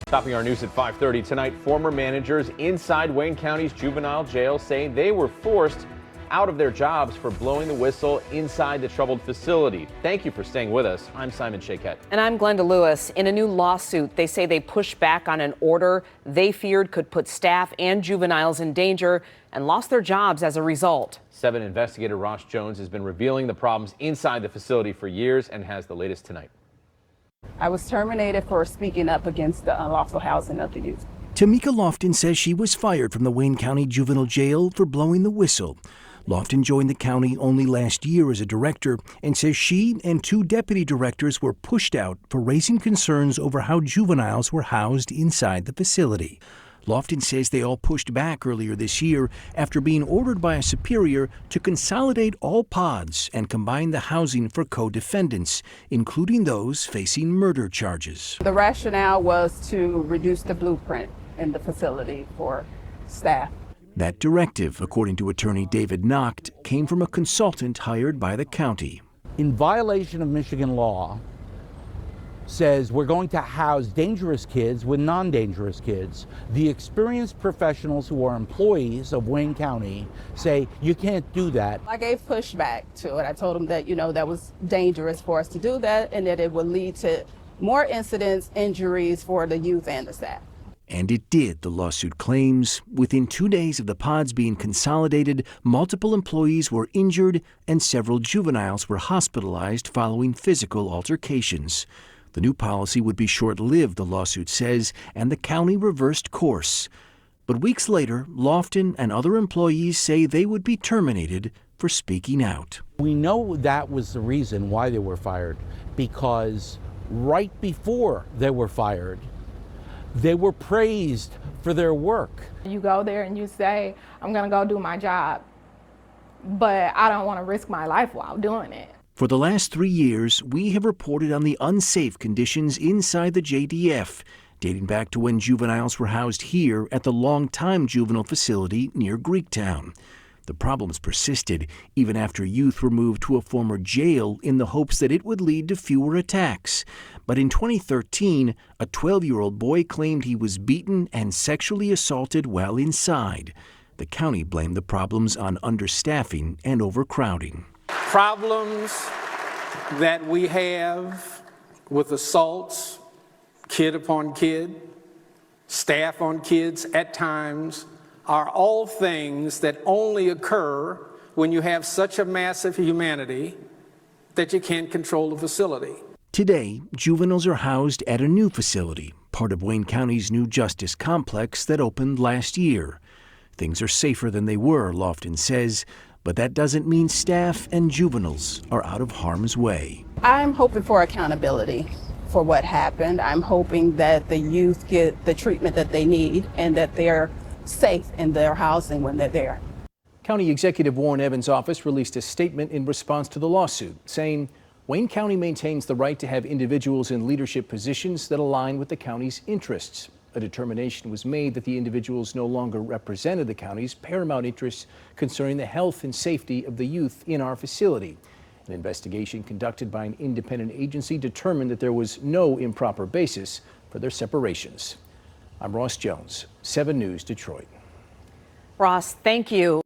Topping our news at 5:30 tonight, former managers inside Wayne County's juvenile jail say they were forced out of their jobs for blowing the whistle inside the troubled facility. Thank you for staying with us. I'm Simon Shaquette. And I'm Glenda Lewis. In a new lawsuit, they say they pushed back on an order they feared could put staff and juveniles in danger and lost their jobs as a result. 7 investigator Ross Jones has been revealing the problems inside the facility for years and has the latest tonight. I was terminated for speaking up against the unlawful housing of the youth. Tamika Lofton says she was fired from the Wayne County Juvenile Jail for blowing the whistle. Lofton joined the county only last year as a director and says she and 2 deputy directors were pushed out for raising concerns over how juveniles were housed inside the facility. Lofton says they all pushed back earlier this year after being ordered by a superior to consolidate all pods and combine the housing for co-defendants, including those facing murder charges. The rationale was to reduce the blueprint in the facility for staff. That directive, according to attorney David Nacht, came from a consultant hired by the county. In violation of Michigan law, says we're going to house dangerous kids with non-dangerous kids. The experienced professionals who are employees of Wayne County say you can't do that. I gave pushback to it. I told them that, that was dangerous for us to do that and that it would lead to more incidents, injuries for the youth and the staff. And it did, the lawsuit claims. Within 2 days of the pods being consolidated, multiple employees were injured and several juveniles were hospitalized following physical altercations. The new policy would be short-lived, the lawsuit says, and the county reversed course. But weeks later, Lofton and other employees say they would be terminated for speaking out. We know that was the reason why they were fired, because right before they were fired, they were praised for their work. You go there and you say, I'm gonna go do my job, but I don't wanna risk my life while doing it. For the last 3 years, we have reported on the unsafe conditions inside the JDF, dating back to when juveniles were housed here at the Long-Time Juvenile Facility near Greektown. The problems persisted even after youth were moved to a former jail in the hopes that it would lead to fewer attacks. But in 2013, a 12-year-old boy claimed he was beaten and sexually assaulted while inside. The county blamed the problems on understaffing and overcrowding. Problems that we have with assaults, kid upon kid, staff on kids at times, are all things that only occur when you have such a massive humanity that you can't control the facility. Today, juveniles are housed at a new facility, part of Wayne County's new justice complex that opened last year. Things are safer than they were, Lofton says, but that doesn't mean staff and juveniles are out of harm's way. I'm hoping for accountability for what happened. I'm hoping that the youth get the treatment that they need and that they're safe in their housing when they're there. County Executive Warren Evans' office released a statement in response to the lawsuit, saying Wayne County maintains the right to have individuals in leadership positions that align with the county's interests. A determination was made that the individuals no longer represented the county's paramount interests concerning the health and safety of the youth in our facility. An investigation conducted by an independent agency determined that there was no improper basis for their separations. I'm Ross Jones, 7 News, Detroit. Ross, thank you.